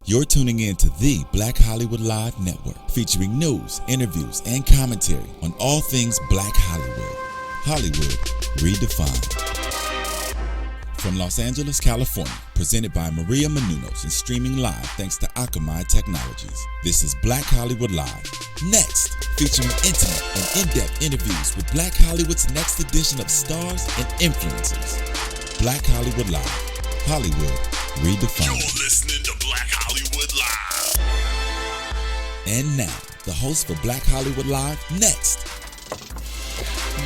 You're tuning in to the Black Hollywood Live Network, featuring news, interviews, and commentary on all things Black Hollywood. Hollywood redefined. From Los Angeles, California, presented by Maria Menounos and streaming live thanks to Akamai Technologies. This is Black Hollywood Live. Next, featuring intimate and in-depth interviews with Black Hollywood's next edition of stars and influencers. Black Hollywood Live. Hollywood redefined. You're listening to Black Hollywood Live. And now, the host for Black Hollywood Live, next.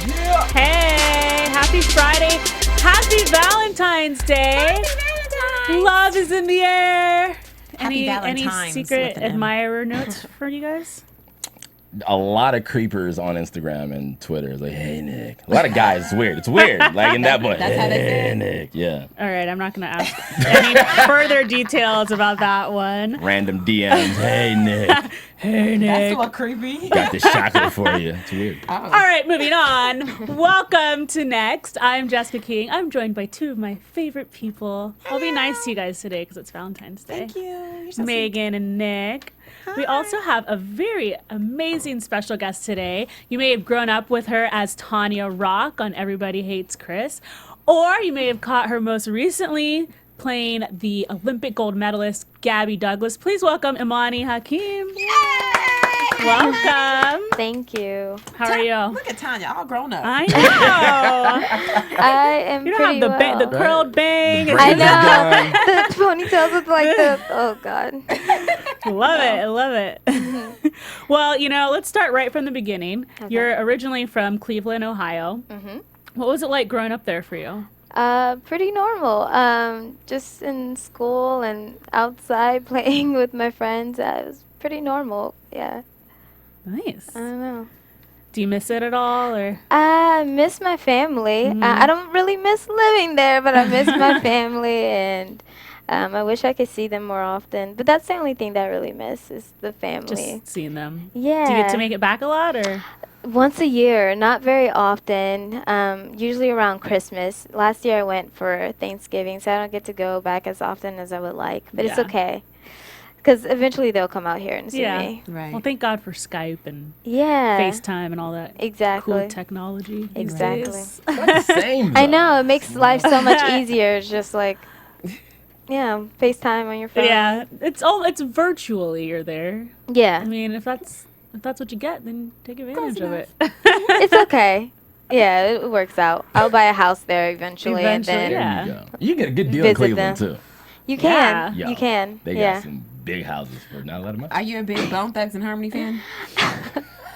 Yeah. Hey, happy Friday. Happy Valentine's Day. Happy Valentine's. Love is in the air. Happy Any Valentine's secret with an M. admirer notes for you guys? A lot of creepers on Instagram and Twitter. It's like, hey, Nick. A lot of guys. It's weird. It's weird. Like in that point. That's how they say it. Nick. Yeah. All right, I'm not going to ask any further details about that one. Random DMs. Hey, Nick. Hey, Nick. That's a little creepy. Got this chocolate for you. It's weird. Oh. All right, moving on. Welcome to Next. I'm Jessica King. I'm joined by two of my favorite people. I'll be nice to you guys today because it's Valentine's Day. Thank you. You're so Megan and Nick. We also have a very amazing special guest today. You may have grown up with her as Tonya Rock on Everybody Hates Chris, or you may have caught her most recently playing the Olympic gold medalist Gabby Douglas. Please welcome Imani Hakim. Yay! Welcome. Thank you. How are you? Look at Tonya, all grown up. I know. I am You don't pretty have the well. the curled bang. I know. The ponytails with like the, oh God. Love it. I love it. Well, let's start right from the beginning. Okay. You're originally from Cleveland, Ohio. Mm-hmm. What was it like growing up there for you? Pretty normal. Just in school and outside playing with my friends. It was pretty normal. Yeah. Nice. I don't know. Do you miss it at all, or? I miss my family. Mhm. I don't really miss living there, but I miss my family, and I wish I could see them more often. But that's the only thing that I really miss is the family. Just seeing them. Yeah. Do you get to make it back a lot, or? Once a year, not very often, usually around Christmas. Last year I went for Thanksgiving, so I don't get to go back as often as I would like. But it's Yeah. okay, because eventually they'll come out here and see Yeah. me. Right. Well, thank God for Skype and Yeah. FaceTime and all that Exactly. cool technology. these Exactly. days. It's not the same. I though. know, it makes life so much easier. It's just like, yeah, FaceTime on your phone. Yeah, it's virtually you're there. Yeah. I mean, if that's what you get, then take advantage of it. It's okay. Yeah, it works out. I'll buy a house there eventually, and then yeah. There you go. You get a good deal in Visit Cleveland, them. too. you can. Yeah. You can. They Yeah. got some big houses for not a lot of money. Are you a big Bone Thugs and Harmony fan?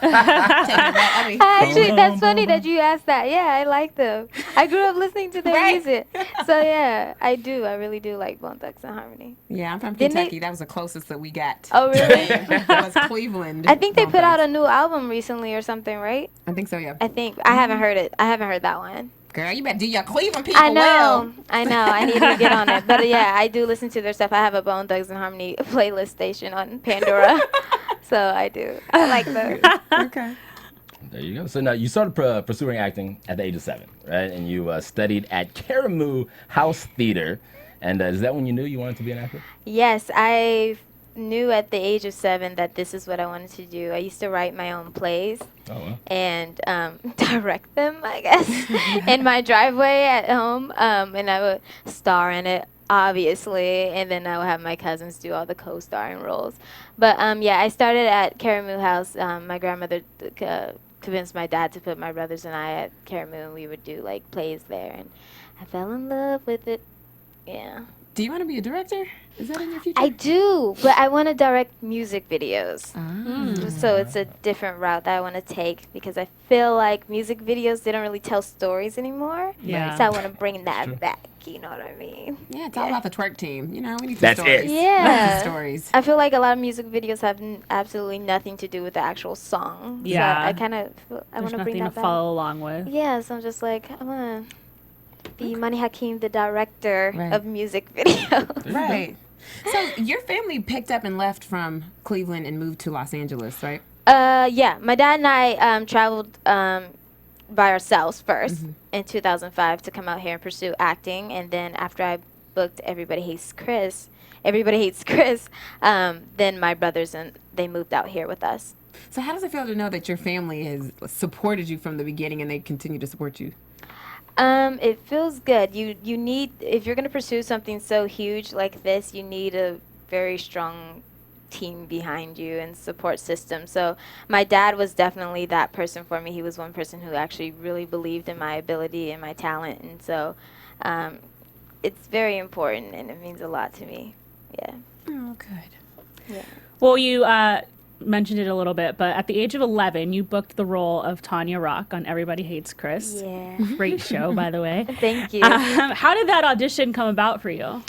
I Actually, that's funny that you asked that. Yeah, I like them. I grew up listening to their Right. music. So, yeah, I do. I really do like Bone Thugs and Harmony. yeah, I'm from Didn't Kentucky. they- That was the closest that we got. Oh, really? It was Cleveland. I think they Bone put out Thugs. a new album recently or something, right? I think so, yeah. I think. I haven't heard it. I haven't heard that one. Girl, you better do your Cleveland people I know. well. I know. I need to get on it. But, yeah, I do listen to their stuff. I have a Bone Thugs and Harmony playlist station on Pandora. So, I do. I like them. Okay. There you go. So now you started pursuing acting at the age of 7, right? And you studied at Karamu House Theater. And is that when you knew you wanted to be an actor? Yes, I knew at the age of 7 that this is what I wanted to do. I used to write my own plays Oh, wow. and direct them, I guess, in my driveway at home. And I would star in it, obviously, and then I would have my cousins do all the co-starring roles. But yeah, I started at Karamu House. My grandmother convinced my dad to put my brothers and I at Karamu, and we would do like plays there, and I fell in love with it. Yeah. Do you want to be a director? Is that in your future? I do, but I want to direct music videos. Ah. So it's a different route that I want to take because I feel like music videos, they don't really tell stories anymore. Yeah. So I want to bring that back, you know what I mean? Yeah, it's all about the twerk team. You know, we need some That's stories. it. Yeah. Lots of stories. I feel like a lot of music videos have absolutely nothing to do with the actual song. Yeah. So I kind of, I There's want to nothing bring to that back. follow along with. Yeah, so I'm just like, I want to be Imani Hakim, the director Right. of music videos. Right. So your family picked up and left from Cleveland and moved to Los Angeles, right? Yeah, my dad and I traveled by ourselves 1st in 2005 to come out here and pursue acting, and then after I booked Everybody Hates Chris, Everybody Hates Chris, then my brothers and they moved out here with us. So how does it feel to know that your family has supported you from the beginning and they continue to support you? It feels good. You need, if you're going to pursue something so huge like this, you need a very strong team behind you and support system. So my dad was definitely that person for me. He was one person who actually really believed in my ability and my talent, and so it's very important and it means a lot to me. Yeah. Oh, good. Yeah. Well, you mentioned it a little bit, but at the age of 11, you booked the role of Tonya Rock on Everybody Hates Chris. Yeah. Great show, by the way. Thank you. How did that audition come about for you?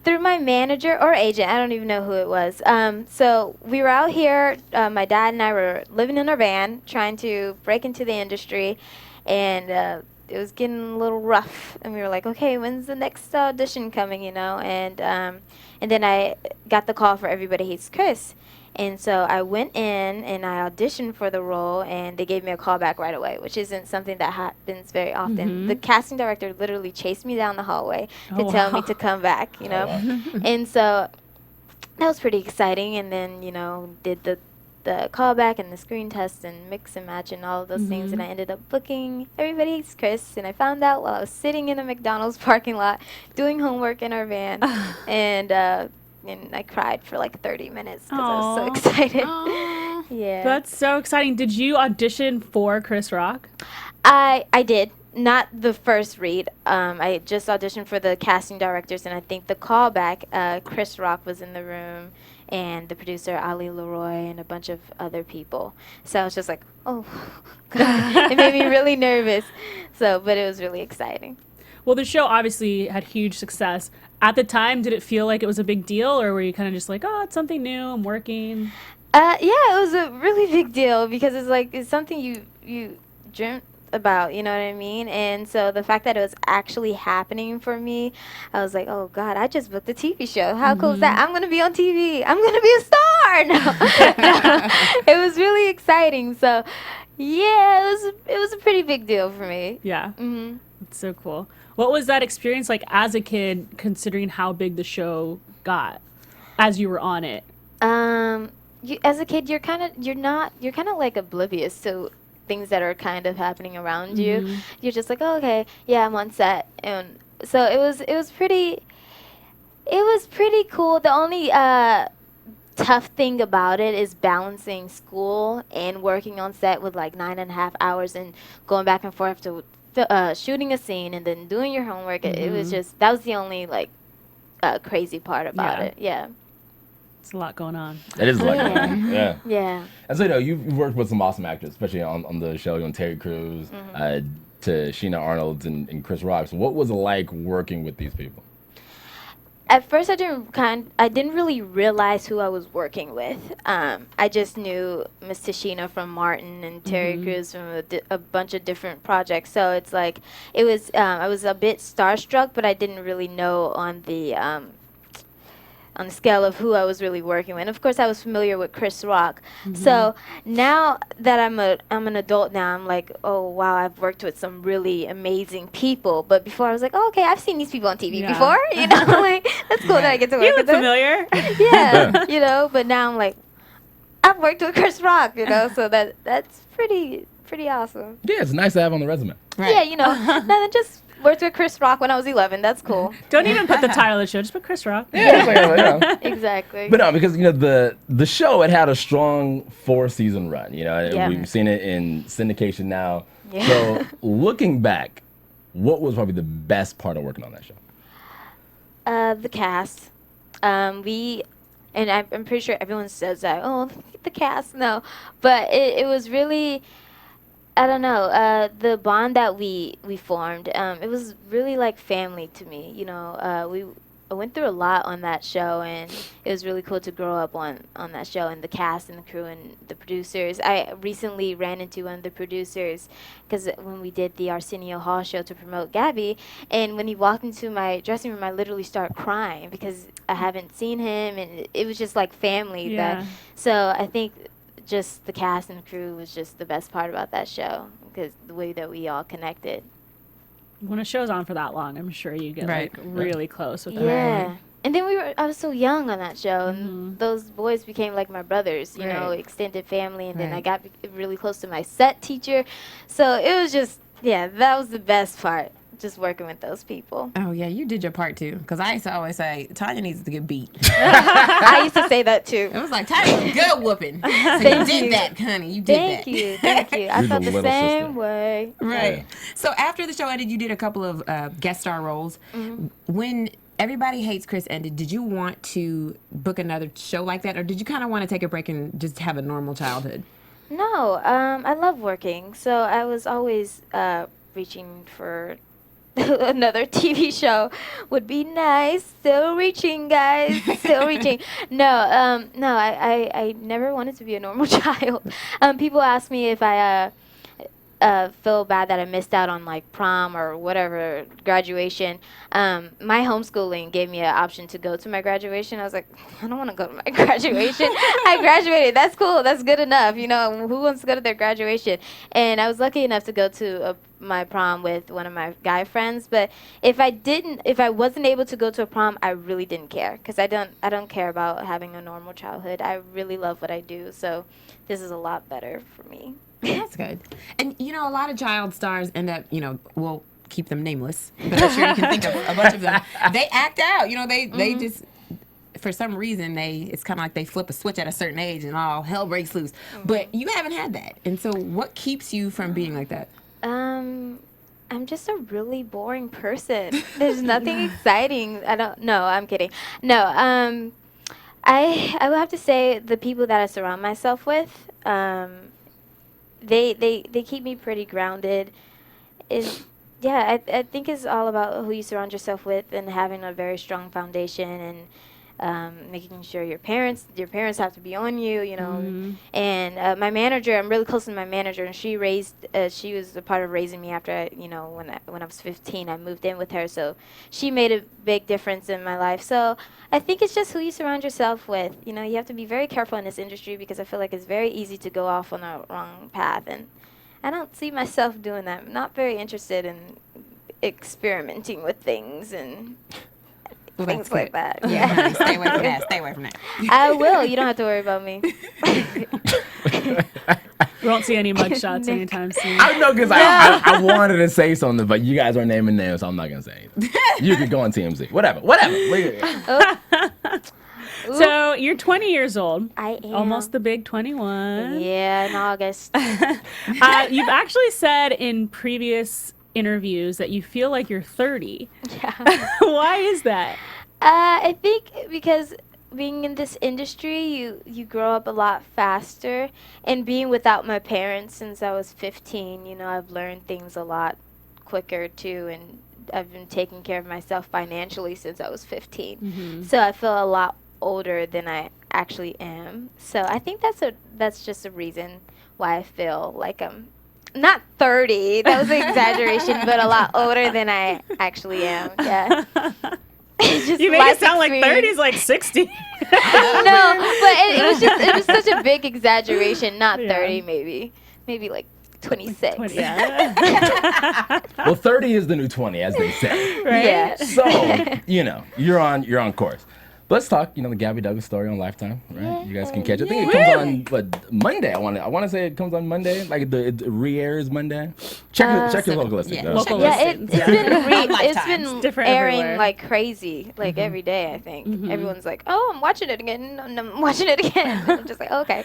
Through my manager or agent, I don't even know who it was. So we were out here, my dad and I were living in our van, trying to break into the industry, and it was getting a little rough. And we were like, okay, when's the next audition coming, you know? And then I got the call for Everybody Hates Chris. And so I went in and I auditioned for the role, and they gave me a call back right away, which isn't something that happens very often. The casting director literally chased me down the hallway to tell me to come back, you know. And so that was pretty exciting. And then, you know, did the callback and the screen test and mix and match and all of those things. And I ended up booking Everybody Hates Chris. And I found out while I was sitting in a McDonald's parking lot doing homework in our van. And I cried for like 30 minutes because I was so excited. Yeah. That's so exciting. Did you audition for Chris Rock? I did. Not the first read. I just auditioned for the casting directors, and I think the callback, Chris Rock was in the room, and the producer, Ali Leroy, and a bunch of other people. So I was just like, oh, God. It made me really nervous. But it was really exciting. Well, the show obviously had huge success. At the time, did it feel like it was a big deal, or were you kind of just like, oh, it's something new, I'm working? Yeah, it was a really big deal because it's something you dreamt about, you know what I mean? And so the fact that it was actually happening for me, I was like, oh God, I just booked a TV show. How cool is that? I'm going to be on TV. I'm going to be a star. No. It was really exciting. So yeah, it was a pretty big deal for me. Yeah. It's so cool. What was that experience like as a kid, considering how big the show got as you were on it? As a kid, you're kind of like oblivious to things that are kind of happening around you. You're just like, oh, okay, yeah, I'm on set, and so it was pretty cool. The only tough thing about it is balancing school and working on set with like 9.5 hours and going back and forth to shooting a scene and then doing your homework. It was just, that was the only like crazy part about it. Yeah. It's a lot going on. It is a lot going on. Yeah. Yeah. And so, you know, you've worked with some awesome actors, especially on the show, on Terry Crews, to Sheena Arnold and Chris Rock. So what was it like working with these people? At first, I didn't really realize who I was working with. I just knew Miss Tashina from Martin and Terry Crews from a bunch of different projects. So it's like I was a bit starstruck, but I didn't really know on the scale of who I was really working with. And of course, I was familiar with Chris Rock. So now that I'm an adult now, I'm like, oh wow, I've worked with some really amazing people. But before I was like, oh, okay, I've seen these people on TV before. You know, like that's cool that I get to work You with look them. familiar. Yeah, you know. But now I'm like, I've worked with Chris Rock. You know, so that's pretty awesome. Yeah, it's nice to have on the resume. Right. Yeah, you know, nothing just. Worked with Chris Rock when I was 11. That's cool. Don't even put the title of the show. Just put Chris Rock. Yeah, it's like, you know. Exactly. But no, because you know the show, it had a strong 4-season run. You know, Yeah. we've seen it in syndication now. Yeah. So looking back, what was probably the best part of working on that show? The cast. I'm pretty sure everyone says that. Oh, the cast. No, but it was really. I don't know, the bond that we formed, it was really like family to me. You know, I went through a lot on that show, and it was really cool to grow up on that show, and the cast and the crew and the producers. I recently ran into one of the producers because when we did the Arsenio Hall show to promote Gabby, and when he walked into my dressing room, I literally started crying because I haven't seen him, and it was just like family. Yeah. So I think just the cast and crew was just the best part about that show because the way that we all connected. when a show's on for that long, I'm sure you get Right. like really close with them. Yeah. And then I was so young on that show, and those boys became like my brothers, you know, Right. extended family. And then I Right. got really close to my set teacher. So it was just, that was the best part, just working with those people. Oh yeah, you did your part too. Because I used to always say Tonya needs to get beat. I used to say that too. It was like Tonya was good whooping. So you did that, honey. You did Thank that. you, thank you. I You're felt the the little same sister. way. Right. Yeah. So after the show ended, you did a couple of guest star roles. When Everybody Hates Chris ended, did you want to book another show like that, or did you kind of want to take a break and just have a normal childhood? No, I love working, so I was always reaching for another TV show would be nice. Still reaching, guys. Still reaching. No, I never wanted to be a normal child. People ask me if I feel bad that I missed out on like prom or whatever graduation. My homeschooling gave me an option to go to my graduation. I was like, I don't want to go to my graduation. I graduated. That's cool. That's good enough. You know, who wants to go to their graduation? And I was lucky enough to go to my prom with one of my guy friends. But if I wasn't able to go to a prom, I really didn't care, because I don't care about having a normal childhood. I really love what I do. So this is a lot better for me. That's good. And, you know, a lot of child stars end up, you know, we'll keep them nameless, but I'm sure you can think of a bunch of them. They act out. You know, they just, for some reason, it's kind of like they flip a switch at a certain age and all hell breaks loose. But you haven't had that. And so what keeps you from being like that? I'm just a really boring person. There's nothing exciting. No, I'm kidding. No, I would have to say the people that I surround myself with, they keep me pretty grounded. I think it's all about who you surround yourself with and having a very strong foundation, and making sure your parents have to be on you, you know. And my manager, I'm really close to my manager, and she was a part of raising me after when I was 15. I moved in with her, so she made a big difference in my life. So I think it's just who you surround yourself with. You know, you have to be very careful in this industry, because I feel like it's very easy to go off on a wrong path, and I don't see myself doing that. I'm not very interested in experimenting with things and things like that. Yeah. Stay away from that. Stay away from that. I will. You don't have to worry about me. We won't see any mugshots anytime soon. I know, because I wanted to say something, but you guys are naming names, so I'm not going to say anything. You could go on TMZ. Whatever. So you're 20 years old. I am. Almost the big 21. Yeah, in August. You've actually said in previous interviews that you feel like you're 30. Yeah. Why is that? I think because being in this industry, you grow up a lot faster, and being without my parents since I was 15, you know, I've learned things a lot quicker too, and I've been taking care of myself financially since I was 15. So I feel a lot older than I actually am. So I think that's just a reason why I feel like I'm not 30. That was an exaggeration, but a lot older than I actually am. Yeah. Just You make it life sound like 30 experience. is like 60. No, but it was such a big exaggeration. Not Yeah. 30, maybe like 26. Yeah. Well, 30 is the new 20, as they say. Right? Yeah. So, you know, you're on course. But let's talk, the Gabby Douglas Story on Lifetime, right? You guys can catch it. I think it comes on Monday. I want to say it comes on Monday. Like it re-airs Monday. Check your local listing. yeah. Local Yeah, listings. it's been Lifetimes. Different airing everywhere. like crazy, like every day. I think everyone's like, "Oh, I'm watching it again. No, I'm watching it again." I'm just like, "Okay,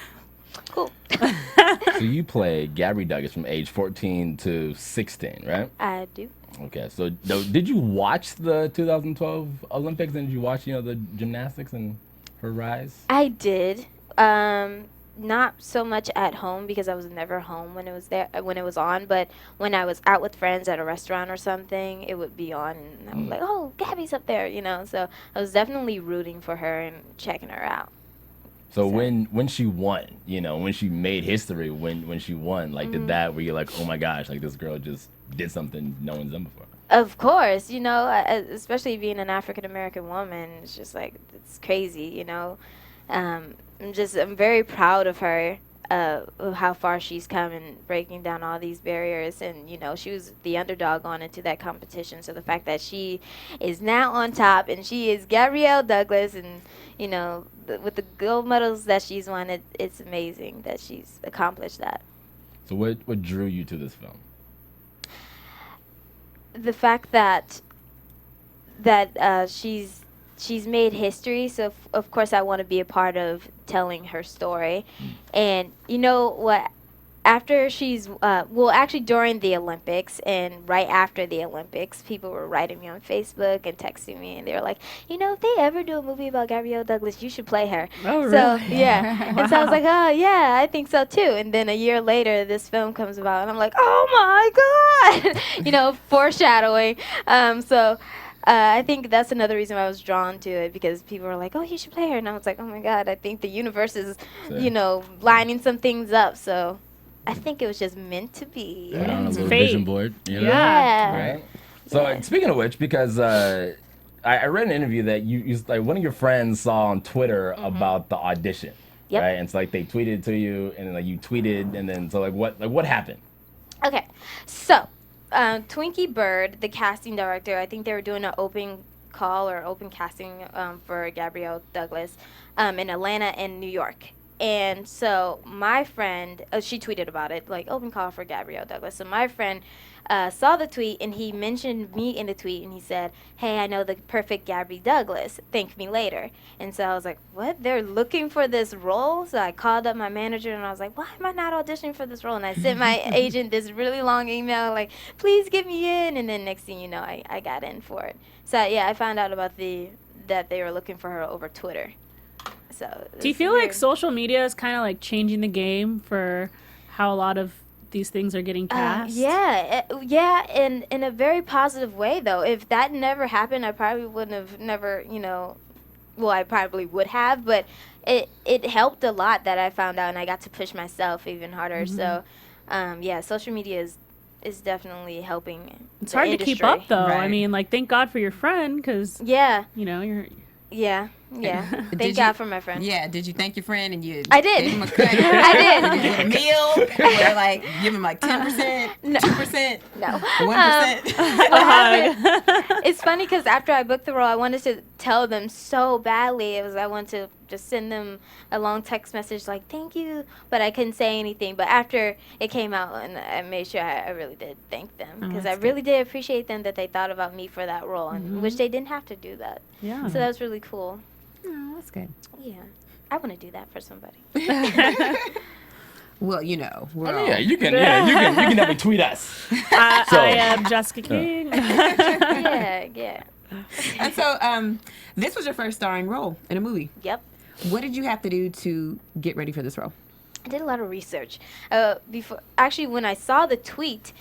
cool." So you play Gabby Douglas from age 14 to 16, right? I do. Okay. So did you watch the 2012 Olympics, and did you watch the gymnastics and her rise? I did. Not so much at home, because I was never home when it was on. But when I was out with friends at a restaurant or something, it would be on, and I was like, "Oh, Gabby's up there," So I was definitely rooting for her and checking her out. So when she won, when she made history, when she won, like did that, were you like, oh my gosh, like this girl just did something no one's done before? Of course, especially being an African American woman, it's just like, it's crazy, I'm very proud of her. of how far she's come and breaking down all these barriers. And, she was the underdog on into that competition. So the fact that she is now on top and she is Gabrielle Douglas and, with the gold medals that she's won, it's amazing that she's accomplished that. So what drew you to this film? The fact that she's made history, so of course I want to be a part of telling her story. And you know what? After she's actually during the Olympics and right after the Olympics, people were writing me on Facebook and texting me, and they were like, if they ever do a movie about Gabrielle Douglas, you should play her. Oh, so, really? Yeah. And so I was like, oh, yeah, I think so too. And then a year later, this film comes about, and I'm like, oh my God, foreshadowing. I think that's another reason why I was drawn to it, because people were like, oh, you should play her. And I was like, oh my God, I think the universe is, lining some things up. So I think it was just meant to be. Put on a little Fate. vision board. Yeah. Right? So speaking of which, because I read an interview that you like one of your friends saw on Twitter about the audition. Yep. Right? And it's like they tweeted to you, and then like you tweeted, and then so what happened? Okay. So Twinkie Bird, the casting director, I think they were doing an open call or open casting for Gabrielle Douglas in Atlanta and New York. And so my friend, she tweeted about it, like open call for Gabrielle Douglas. So my friend saw the tweet, and he mentioned me in the tweet, and he said, hey, I know the perfect Gabby Douglas. Thank me later. And so I was like, what? They're looking for this role? So I called up my manager, and I was like, why am I not auditioning for this role? And I sent my agent this really long email, like, please get me in. And then next thing you know, I got in for it. So, yeah, I found out about that they were looking for her over Twitter. So Do you feel like social media is kind of like changing the game for how a lot of these things are getting cast? Yeah, in a very positive way, though. If that never happened, I probably wouldn't have never, I probably would have, but it helped a lot that I found out, and I got to push myself even harder. So, social media is definitely helping. It's hard to keep up, though. Right. I mean, like, thank God for your friend, because, Yeah, you're... yeah. Thank God for my friend. Yeah, did you thank your friend and you I did. gave him a cut? I did. Did you get a meal? Or like give him like 10%, 2%, No. 1%? It's funny because after I booked the role, I wanted to tell them so badly. I wanted to just send them a long text message like, thank you, but I couldn't say anything. But after it came out, and I made sure I really did thank them, because I really did appreciate them that they thought about me for that role, and which they didn't have to do that. Yeah. So that was really cool. Oh, that's good. Yeah. I want to do that for somebody. Well, we're all... Yeah, you can definitely tweet us. I am Jessica King. Yeah. And so, this was your first starring role in a movie. Yep. What did you have to do to get ready for this role? I did a lot of research. When I saw the tweet,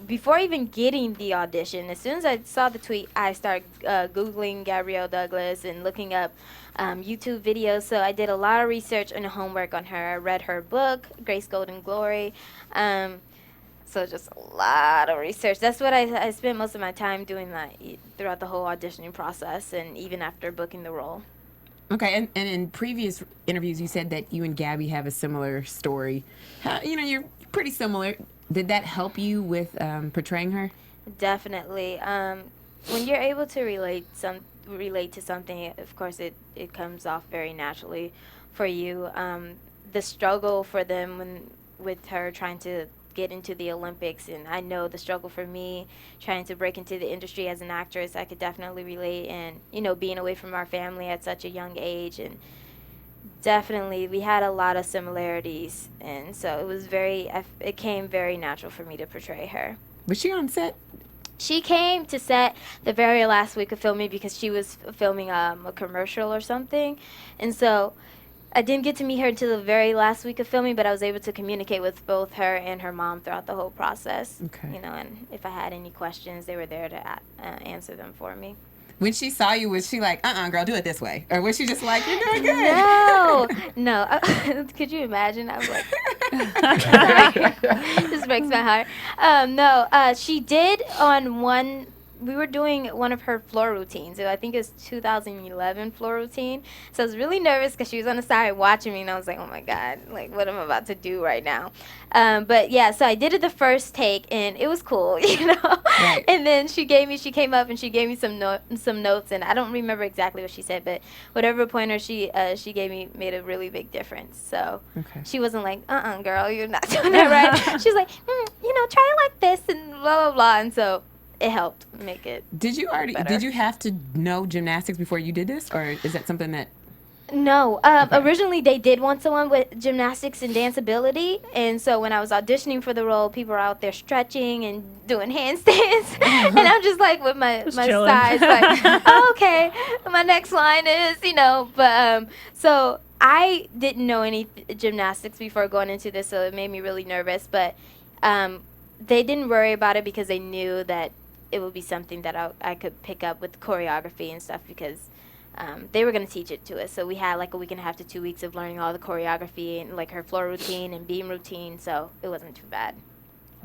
before even getting the audition, as soon as I saw the tweet, I started Googling Gabrielle Douglas and looking up YouTube videos. So I did a lot of research and homework on her. I read her book, Grace Golden Glory. So just a lot of research. That's what I spent most of my time doing that throughout the whole auditioning process and even after booking the role. Okay, and in previous interviews, you said that you and Gabby have a similar story. You're pretty similar. Did that help you with portraying her? Definitely. When you're able to relate to something, of course, it comes off very naturally for you. The struggle for them with her trying to get into the Olympics, and I know the struggle for me trying to break into the industry as an actress, I could definitely relate. And being away from our family at such a young age, and definitely we had a lot of similarities, and so it came very natural for me to portray her. Was she on set? She came to set the very last week of filming because she was filming a commercial or something, and so I didn't get to meet her until the very last week of filming, but I was able to communicate with both her and her mom throughout the whole process. Okay. And if I had any questions, they were there to answer them for me. When she saw you, was she like, girl, do it this way? Or was she just like, you're doing good? No. Could you imagine? I was like, this breaks my heart. No, she did on one we were doing one of her floor routines. I think it was 2011 floor routine. So I was really nervous because she was on the side watching me, and I was like, oh my God, like what am I about to do right now? But yeah, so I did it the first take, and it was cool, you know. Right. And then she came up and she gave me some notes, and I don't remember exactly what she said, but whatever pointer she gave me made a really big difference. So Okay. she wasn't like, girl, you're not doing it right. She's like, you know, try it like this and blah blah blah, and so it helped make it. Did you better. have to know gymnastics before you did this, or is that something that? No, originally they did want someone with gymnastics and dance ability, and so when I was auditioning for the role, people were out there stretching and doing handstands, and I'm just like with my chilling. sides, like, oh, okay, my next line is, you know, but so I didn't know any gymnastics before going into this, so it made me really nervous, but they didn't worry about it because they knew that it would be something that I could pick up with choreography and stuff, because they were going to teach it to us. So we had like a week and a half to 2 weeks of learning all the choreography and like her floor routine and beam routine. So it wasn't too bad.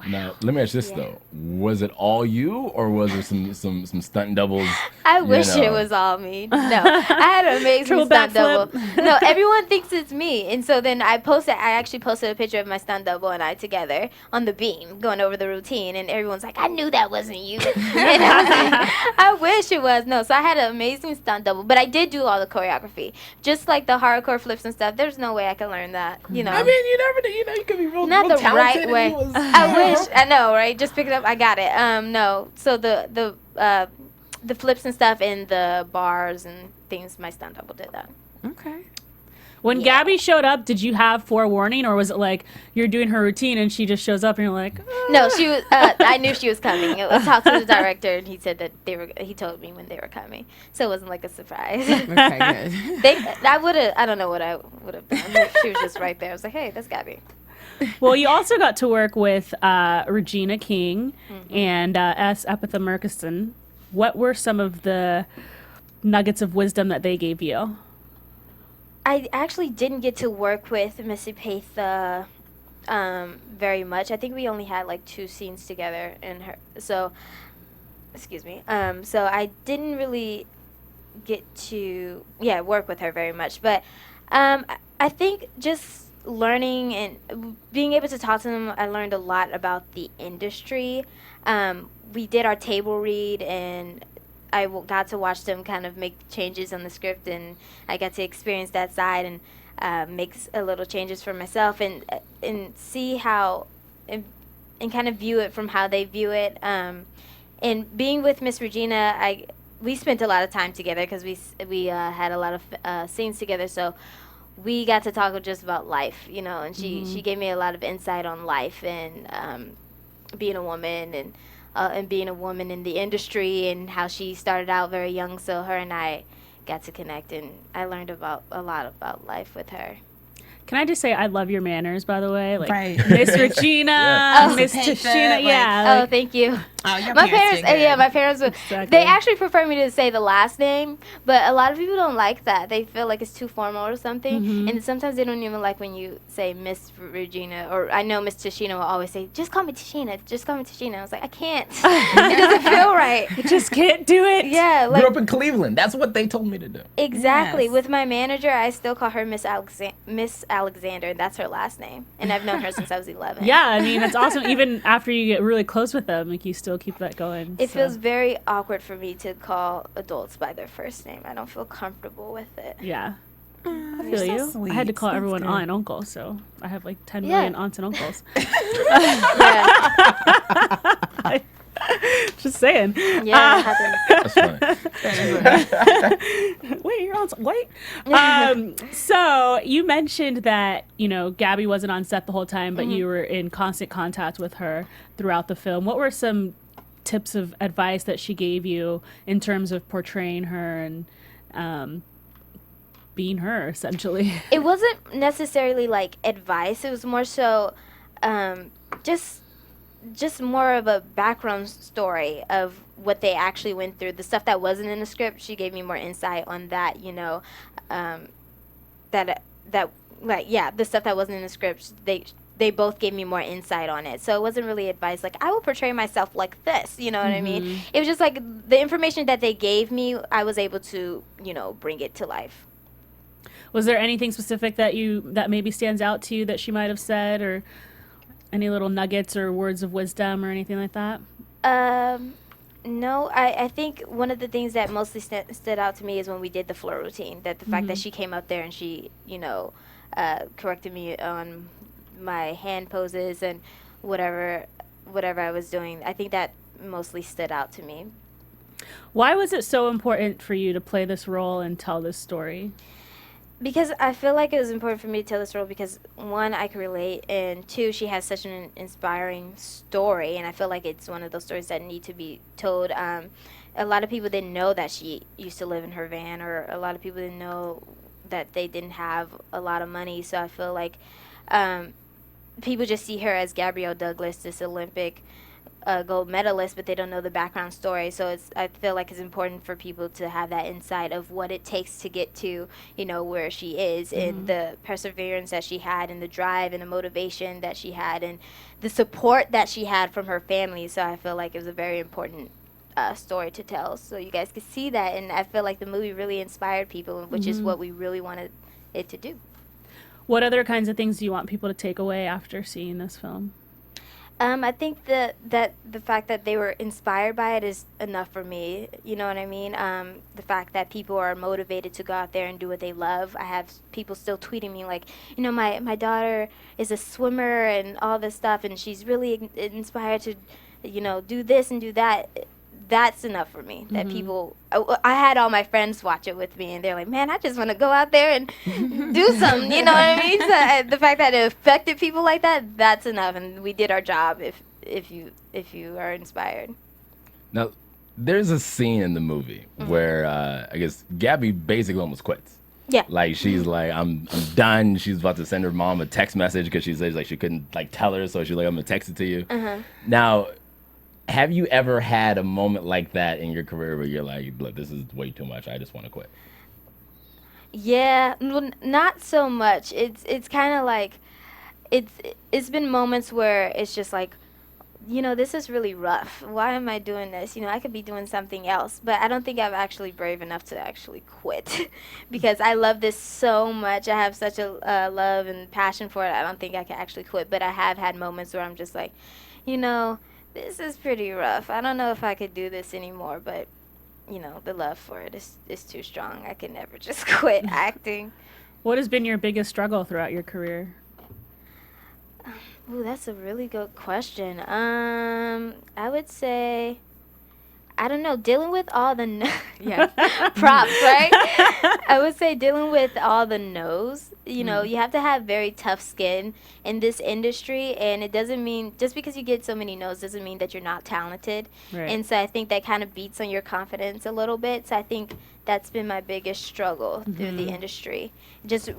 Now, let me ask you this, though. Was it all you, or was there some stunt doubles? I wish it was all me. No, I had an amazing Triple stunt backflip. double. No, everyone thinks it's me. And so then I actually posted a picture of my stunt double and I together on the beam going over the routine. And everyone's like, I knew that wasn't you. And I was like, I wish it was. No, so I had an amazing stunt double. But I did do all the choreography. Just like the hardcore flips and stuff, there's no way I could learn that, you know. I mean, you never know. You know, you could be real, Not real the talented. right way. And you was, I wish. I know, right? Just pick it up. I got it. No. So the flips and stuff and the bars and things, my stunt double did that. Okay. When Yeah. Gabby showed up, did you have forewarning, or was it like you're doing her routine and she just shows up and you're like, No, she was. I knew she was coming. I talked to the director and he said that he told me when they were coming, so it wasn't like a surprise. Okay. Good. I don't know what I would have done if she was just right there. I was like, hey, that's Gabby. Well, you also got to work with Regina King and S. Epitha Murkison. What were some of the nuggets of wisdom that they gave you? I actually didn't get to work with Missy Patha very much. I think we only had like 2 scenes together in her. So, excuse me. So I didn't really get to work with her very much. But I think just learning and being able to talk to them, I learned a lot about the industry. We did our table read, and I got to watch them kind of make changes on the script, and I got to experience that side and make a little changes for myself and see how and kind of view it from how they view it. And being with Miss Regina, we spent a lot of time together because we had a lot of scenes together, so we got to talk just about life, you know, and she gave me a lot of insight on life and being a woman and being a woman in the industry and how she started out very young. So her and I got to connect, and I learned a lot about life with her. Can I just say I love your manners, by the way? Like Right. Miss Regina, Yeah. Miss Patha, Tashina, like- yeah. Oh, thank you. Oh, your My parents did good. my parents would. Exactly. They actually prefer me to say the last name, but a lot of people don't like that. They feel like it's too formal or something, and sometimes they don't even like when you say Miss Regina. Or I know Miss Tashina will always say, "Just call me Tashina. Just call me Tashina." I was like, I can't. It doesn't feel right. You just can't do it. Yeah, like grew up in Cleveland. That's what they told me to do. exactly. Yes. With my manager, I still call her Miss Alexander, and that's her last name. And I've known her since I was 11. Yeah, I mean, it's awesome. Even after you get really close with them, like you still keep that going. It so. feels very awkward for me to call adults by their first name. I don't feel comfortable with it. Yeah. I You're feel so you. sweet. I had to call That's everyone good. aunt and uncle, so I have like 10 Yeah. million aunts and uncles. Yeah, Just saying. yeah, it happens. That's funny. Wait, your aunt's white? So you mentioned that, you know, Gabby wasn't on set the whole time, but you were in constant contact with her throughout the film. What were some tips of advice that she gave you in terms of portraying her and being her, essentially? It wasn't necessarily like advice. It was more so just more of a background story of what they actually went through. The stuff that wasn't in the script, she gave me more insight on that, you know, the stuff that wasn't in the script, they both gave me more insight on it. So it wasn't really advice like, I will portray myself like this, you know what I mean? It was just like the information that they gave me, I was able to, bring it to life. Was there anything specific that maybe stands out to you that she might have said, or any little nuggets or words of wisdom or anything like that? No, I think one of the things that mostly stood out to me is when we did the floor routine, that the fact that she came up there and she, corrected me on my hand poses and whatever I was doing. I think that mostly stood out to me. Why was it so important for you to play this role and tell this story? Because I feel like it was important for me to tell this role because, one, I could relate, and two, she has such an inspiring story, and I feel like it's one of those stories that need to be told. A lot of people didn't know that she used to live in her van, or a lot of people didn't know that they didn't have a lot of money, so I feel like people just see her as Gabrielle Douglas, this Olympic gold medalist, but they don't know the background story. So I feel like it's important for people to have that insight of what it takes to get to, where she is, and the perseverance that she had, and the drive and the motivation that she had, and the support that she had from her family. So I feel like it was a very important story to tell, so you guys could see that. And I feel like the movie really inspired people, which is what we really wanted it to do. What other kinds of things do you want people to take away after seeing this film? I think that the fact that they were inspired by it is enough for me. You know what I mean? The fact that people are motivated to go out there and do what they love. I have people still tweeting me like, my daughter is a swimmer and all this stuff, and she's really inspired to, do this and do that. That's enough for me. That people, I had all my friends watch it with me, and they're like, man, I just want to go out there and do something, you know what I mean? So the fact that it affected people like that, that's enough, and we did our job if you are inspired. Now, there's a scene in the movie where I guess Gabby basically almost quits. Yeah. Like, she's like, I'm done. She's about to send her mom a text message because she says like she couldn't like tell her, so she's like, I'm gonna text it to you. Now, have you ever had a moment like that in your career where you're like, look, this is way too much, I just want to quit? Yeah, well, not so much. It's kind of like, it's been moments where it's just like, this is really rough. Why am I doing this? I could be doing something else. But I don't think I'm actually brave enough to actually quit because I love this so much. I have such a love and passion for it. I don't think I can actually quit. But I have had moments where I'm just like, this is pretty rough. I don't know if I could do this anymore, but, the love for it is too strong. I can never just quit acting. What has been your biggest struggle throughout your career? Ooh, that's a really good question. I would say, I don't know, dealing with all the props, right? I would say dealing with all the no's. You have to have very tough skin in this industry, and it doesn't mean just because you get so many no's doesn't mean that you're not talented. Right. And so I think that kind of beats on your confidence a little bit. So I think that's been my biggest struggle through the industry. Just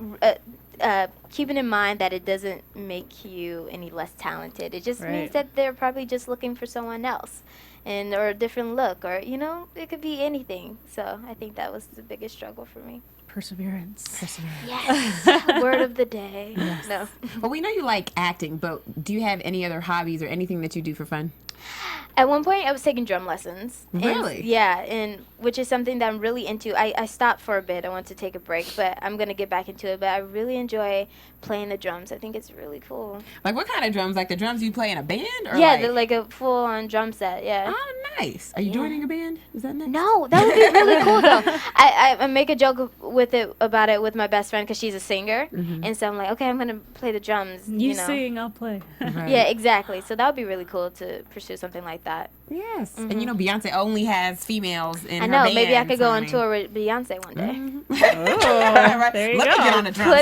keeping in mind that it doesn't make you any less talented. It just means that they're probably just looking for someone else. Or a different look, or it could be anything. So I think that was the biggest struggle for me. Perseverance. Yes. Word of the day. Yes. No. Well, we know you like acting, but do you have any other hobbies or anything that you do for fun? At one point, I was taking drum lessons. Really? And which is something that I'm really into. I stopped for a bit. I wanted to take a break, but I'm going to get back into it. But I really enjoy playing the drums. I think it's really cool. Like what kind of drums? Like the drums you play in a band? Or yeah, they're like a full-on drum set, yeah. Oh, nice. Are you joining a band? Is that next? No, that would be really cool, though. I make a joke about it with my best friend because she's a singer. And so I'm like, okay, I'm going to play the drums. You sing, I'll play. Right. Yeah, exactly. So that would be really cool to pursue something like that. Yes. And Beyonce only has females in her I know. band, Maybe I could go on tour with Beyonce one day. Oh, there you Let go. me get on the drums.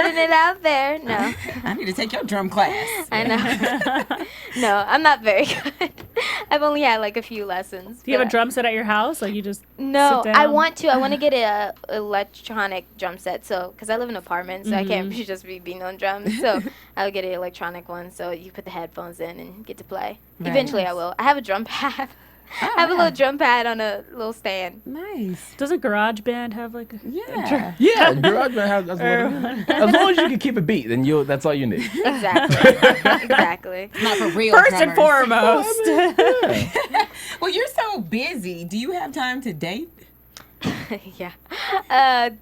Putting it out there. No. I need to take your drum class. I know. No, I'm not very good. I've only had like a few lessons. Do you have a drum set at your house? Like you just No, sit down? I want to get a electronic drum set. So, because I live in an apartment, so I can't just be beating on drums. So I'll get an electronic one. So you put the headphones in and get to play. Right. Eventually, I will. I have a drum pad. I have a little drum pad on a little stand. Nice. Doesn't GarageBand have like a Yeah. Yeah, garage band has that's as long as you can keep a beat, then that's all you need. Exactly. Exactly. Not for real. first and drummers. foremost. Well, you're so busy. Do you have time to date? Yeah.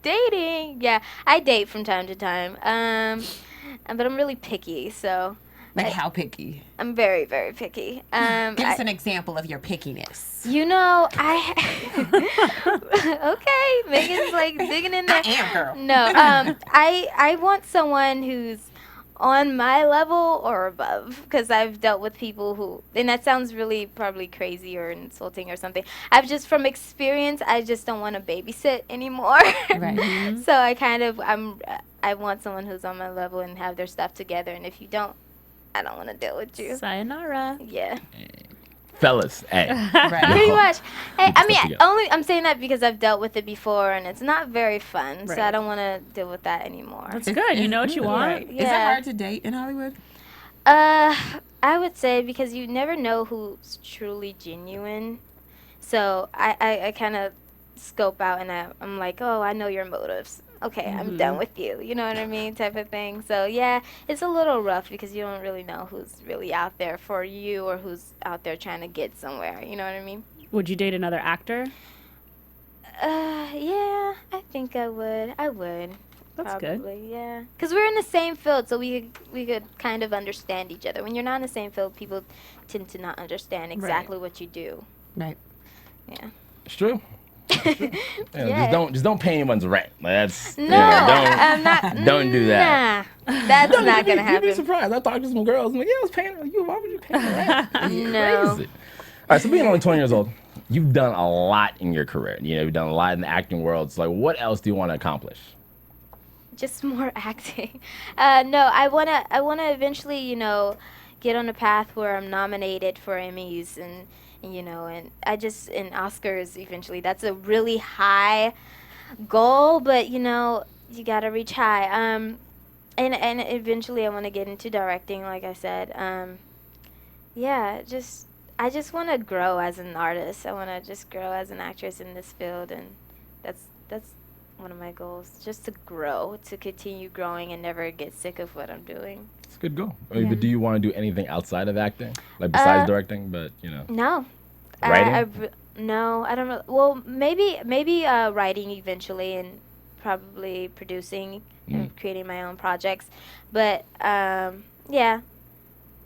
Dating. Yeah, I date from time to time. But I'm really picky, so Like how picky? I'm very, very picky. Give us an example of your pickiness. You know, okay, Megan's like digging in there. I am, girl. No, I want someone who's on my level or above, because I've dealt with people who, and that sounds really probably crazy or insulting or something. I've just, from experience, I just don't want to babysit anymore. Right. So I want someone who's on my level and have their stuff together, and if you don't, I don't want to deal with you. Sayonara. Yeah. Fellas, hey. Right. Pretty much. Hey, I mean, together. I'm saying that because I've dealt with it before, and it's not very fun. So Right. I don't want to deal with that anymore. That's good. You know what you want. Right. Is it Yeah. hard to date in Hollywood? I would say because you never know who's truly genuine. So I kind of scope out, and I'm like, oh, I know your motives. Okay, I'm done with you. You know what I mean? Type of thing. So yeah, it's a little rough because you don't really know who's really out there for you or who's out there trying to get somewhere. You know what I mean? Would you date another actor? Yeah, I think I would. I would. That's good. Probably, yeah. Because we're in the same field, so we could kind of understand each other. When you're not in the same field, people tend to not understand exactly what you do. Right. Yeah. It's true. Yeah. Just don't pay anyone's rent. Like, that's No, I'm not. don't do that. Nah, that's not gonna You'd be happen. surprised. I talked to some girls. I'm like, yeah, I was paying her. Why would you pay her rent? No. Crazy. All right, so being only 20 years old, you've done a lot in your career. You know, you've done a lot in the acting world. So, like, what else do you want to accomplish? Just more acting. No, I wanna eventually, get on a path where I'm nominated for Emmys and and Oscars eventually. That's a really high goal, but you gotta reach high. And eventually I want to get into directing, like I said. I just want to grow as an artist. I want to just grow as an actress in this field, and that's one of my goals, just to grow, to continue growing and never get sick of what I'm doing. It's a good goal. I mean, but do you want to do anything outside of acting? Like, besides directing, but, No. Writing? No, I don't know. Well, maybe writing eventually, and probably producing and creating my own projects. But, yeah,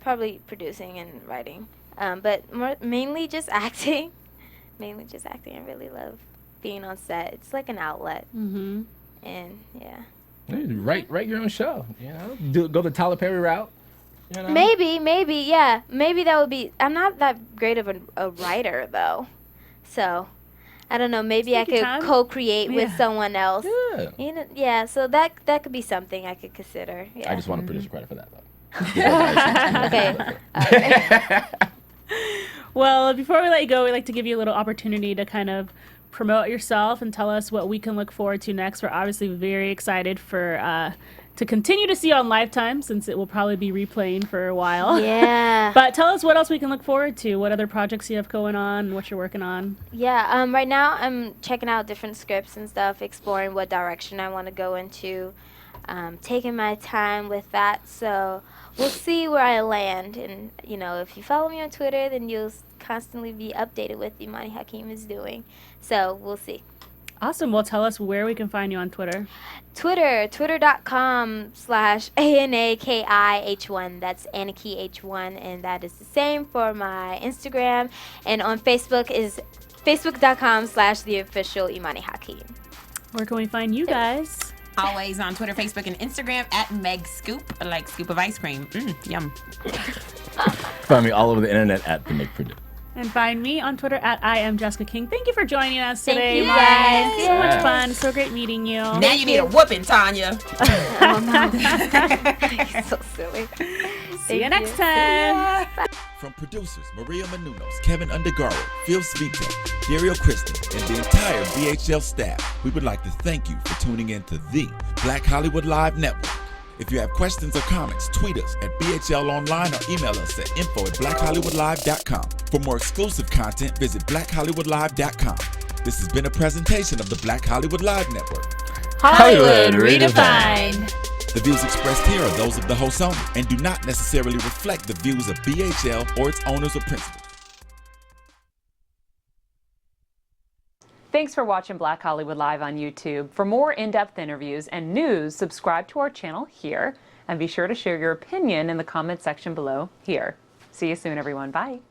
probably producing and writing. But mainly just acting. Mainly just acting. I really love being on set. It's like an outlet. Mm-hmm. And, yeah. Write your own show. Go the Tyler Perry route. Maybe, yeah. Maybe that would be. I'm not that great of a writer, though. So, I don't know. Maybe I Take your could time. co-create with Yeah. someone else. Yeah. Yeah. So that could be something I could consider. Yeah. I just want to produce credit for that, though. Okay. Well, before we let you go, we'd like to give you a little opportunity to kind of promote yourself and tell us what we can look forward to next. We're obviously very excited for to continue to see you on Lifetime, since it will probably be replaying for a while. Yeah. But tell us what else we can look forward to, what other projects you have going on, and what you're working on. Yeah. Right now I'm checking out different scripts and stuff, exploring what direction I want to go into. Taking my time with that, so we'll see where I land. And if you follow me on Twitter, then you'll constantly be updated with Imani Hakim is doing. So we'll see. Awesome. Well, tell us where we can find you on Twitter. Twitter.com/ANAKIH1. That's AnakiH1, and that is the same for my Instagram. And on Facebook is facebook.com/theofficial Imani Hakim. Where can we find you guys? Always on Twitter, Facebook, and Instagram at Meg Scoop, like scoop of ice cream. Yum. Find me all over the internet at the Nick Perdue. And find me on Twitter at I am Jessica King. Thank you for joining us Thank today. you guys. So much Yes. fun. So great meeting you. Now you need a whooping, Tonya. You're so silly. See you next time. From producers Maria Menounos, Kevin Undergaro, Phil Svitek, Dario Kristen, and the entire BHL staff, we would like to thank you for tuning in to the Black Hollywood Live Network. If you have questions or comments, tweet us at BHL Online or email us at info@blackhollywoodlive.com. For more exclusive content, visit blackhollywoodlive.com. This has been a presentation of the Black Hollywood Live Network. Hollywood Redefined. The views expressed here are those of the host only and do not necessarily reflect the views of BHL or its owners or principals. Thanks for watching Black Hollywood Live on YouTube. For more in-depth interviews and news, subscribe to our channel here, and be sure to share your opinion in the comment section below here. See you soon, everyone. Bye.